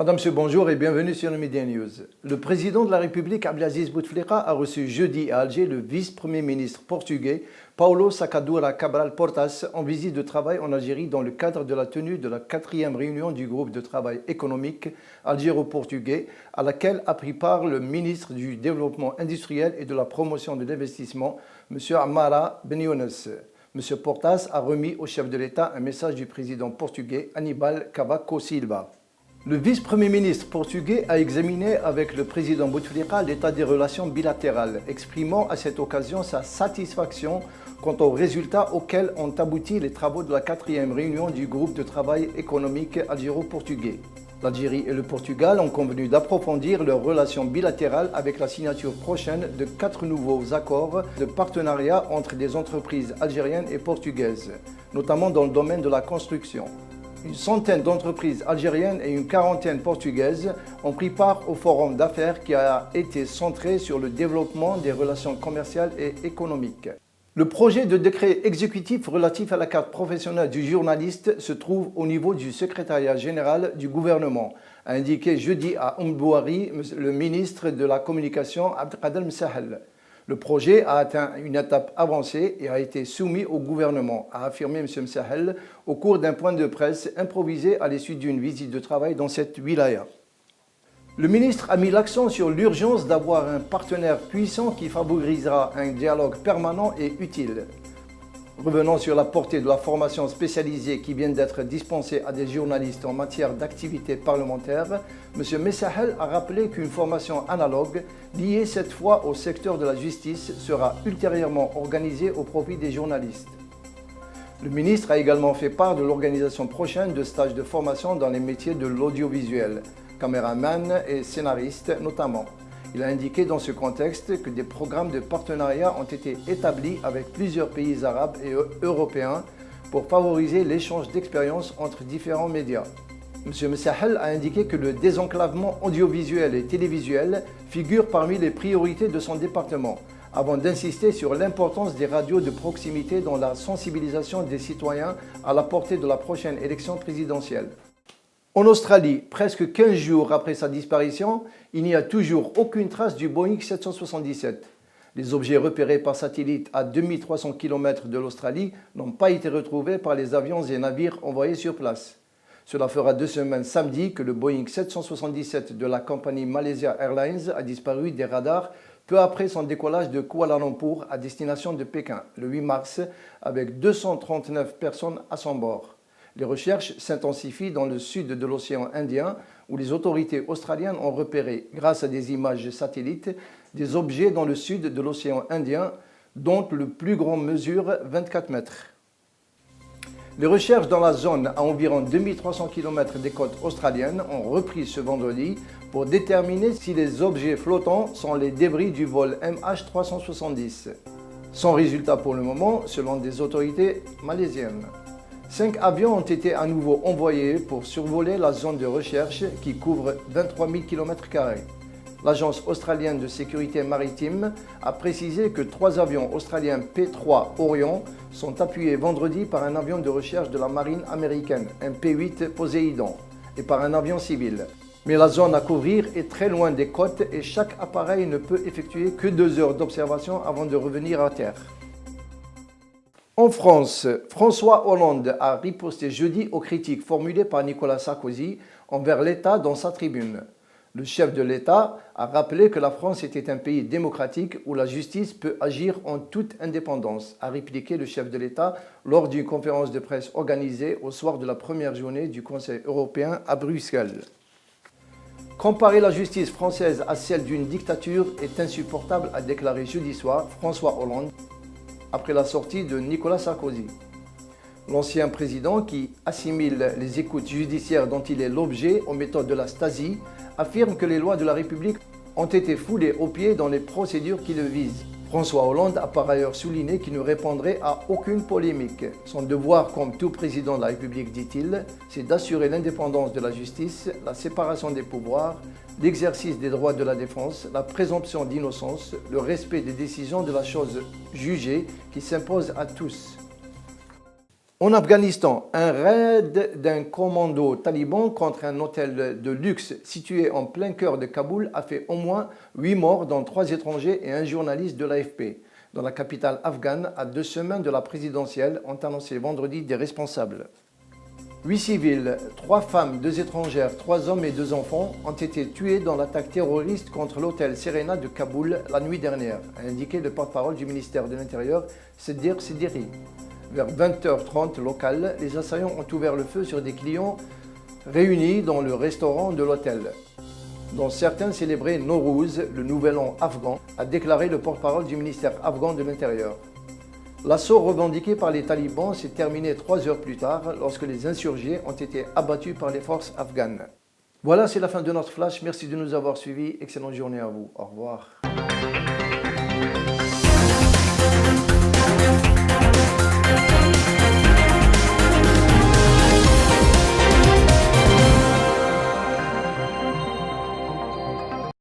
Madame, Monsieur, bonjour et bienvenue sur le Média News. Le président de la République, Abdelaziz Bouteflika, a reçu jeudi à Alger le vice-premier ministre portugais, Paulo Sacadura Cabral Portas, en visite de travail en Algérie dans le cadre de la tenue de la 4e réunion du groupe de travail économique algéro-portugais, à laquelle a pris part le ministre du Développement industriel et de la promotion de l'investissement, M. Amara Benyounès. M. Portas a remis au chef de l'État un message du président portugais Aníbal Cavaco Silva. Le vice-premier ministre portugais a examiné avec le président Bouteflika l'état des relations bilatérales, exprimant à cette occasion sa satisfaction quant aux résultats auxquels ont abouti les travaux de la 4e réunion du groupe de travail économique algéro-portugais. L'Algérie et le Portugal ont convenu d'approfondir leurs relations bilatérales avec la signature prochaine de 4 nouveaux accords de partenariat entre des entreprises algériennes et portugaises, notamment dans le domaine de la construction. Une centaine d'entreprises algériennes et une quarantaine portugaises ont pris part au forum d'affaires qui a été centré sur le développement des relations commerciales et économiques. Le projet de décret exécutif relatif à la carte professionnelle du journaliste se trouve au niveau du secrétariat général du gouvernement, a indiqué jeudi à Mbouari le ministre de la Communication Abdelkader Msahel. Le projet a atteint une étape avancée et a été soumis au gouvernement, a affirmé M. Msahel au cours d'un point de presse improvisé à l'issue d'une visite de travail dans cette wilaya. Le ministre a mis l'accent sur l'urgence d'avoir un partenaire puissant qui favorisera un dialogue permanent et utile. Revenant sur la portée de la formation spécialisée qui vient d'être dispensée à des journalistes en matière d'activité parlementaire, M. Msahel a rappelé qu'une formation analogue, liée cette fois au secteur de la justice, sera ultérieurement organisée au profit des journalistes. Le ministre a également fait part de l'organisation prochaine de stages de formation dans les métiers de l'audiovisuel, caméraman et scénariste notamment. Il a indiqué dans ce contexte que des programmes de partenariat ont été établis avec plusieurs pays arabes et européens pour favoriser l'échange d'expériences entre différents médias. M. Msahel a indiqué que le désenclavement audiovisuel et télévisuel figure parmi les priorités de son département, avant d'insister sur l'importance des radios de proximité dans la sensibilisation des citoyens à la portée de la prochaine élection présidentielle. En Australie, presque 15 jours après sa disparition, il n'y a toujours aucune trace du Boeing 777. Les objets repérés par satellite à 2300 km de l'Australie n'ont pas été retrouvés par les avions et navires envoyés sur place. Cela fera 2 semaines samedi que le Boeing 777 de la compagnie Malaysia Airlines a disparu des radars peu après son décollage de Kuala Lumpur à destination de Pékin, le 8 mars, avec 239 personnes à son bord. Les recherches s'intensifient dans le sud de l'océan Indien, où les autorités australiennes ont repéré, grâce à des images satellites, des objets dans le sud de l'océan Indien, dont le plus grand mesure 24 mètres. Les recherches dans la zone à environ 2300 km des côtes australiennes ont repris ce vendredi pour déterminer si les objets flottants sont les débris du vol MH370. Sans résultat pour le moment, selon des autorités malaisiennes. 5 avions ont été à nouveau envoyés pour survoler la zone de recherche qui couvre 23 000 km². L'Agence australienne de sécurité maritime a précisé que 3 avions australiens P-3 Orion sont appuyés vendredi par un avion de recherche de la marine américaine, un P-8 Poséidon, et par un avion civil. Mais la zone à couvrir est très loin des côtes et chaque appareil ne peut effectuer que 2 heures d'observation avant de revenir à terre. En France, François Hollande a riposté jeudi aux critiques formulées par Nicolas Sarkozy envers l'État dans sa tribune. Le chef de l'État a rappelé que la France était un pays démocratique où la justice peut agir en toute indépendance, a répliqué le chef de l'État lors d'une conférence de presse organisée au soir de la première journée du Conseil européen à Bruxelles. Comparer la justice française à celle d'une dictature est insupportable, a déclaré jeudi soir François Hollande, après la sortie de Nicolas Sarkozy. L'ancien président, qui assimile les écoutes judiciaires dont il est l'objet aux méthodes de la Stasi, affirme que les lois de la République ont été foulées aux pieds dans les procédures qui le visent. François Hollande a par ailleurs souligné qu'il ne répondrait à aucune polémique. Son devoir comme tout président de la République, dit-il, c'est d'assurer l'indépendance de la justice, la séparation des pouvoirs, l'exercice des droits de la défense, la présomption d'innocence, le respect des décisions de la chose jugée qui s'impose à tous. En Afghanistan, un raid d'un commando taliban contre un hôtel de luxe situé en plein cœur de Kaboul a fait au moins 8 morts, dont 3 étrangers et un journaliste de l'AFP. Dans la capitale afghane, à 2 semaines de la présidentielle, ont annoncé vendredi des responsables. 8 civils, 3 femmes, 2 étrangères, 3 hommes et 2 enfants ont été tués dans l'attaque terroriste contre l'hôtel Serena de Kaboul la nuit dernière, a indiqué le porte-parole du ministère de l'Intérieur, Sedir Sediri. Vers 20h30 local, les assaillants ont ouvert le feu sur des clients réunis dans le restaurant de l'hôtel, dont certains célébraient Nowruz, le nouvel an afghan, a déclaré le porte-parole du ministère afghan de l'Intérieur. L'assaut revendiqué par les talibans s'est terminé 3 heures plus tard lorsque les insurgés ont été abattus par les forces afghanes. Voilà, c'est la fin de notre flash. Merci de nous avoir suivis. Excellente journée à vous. Au revoir.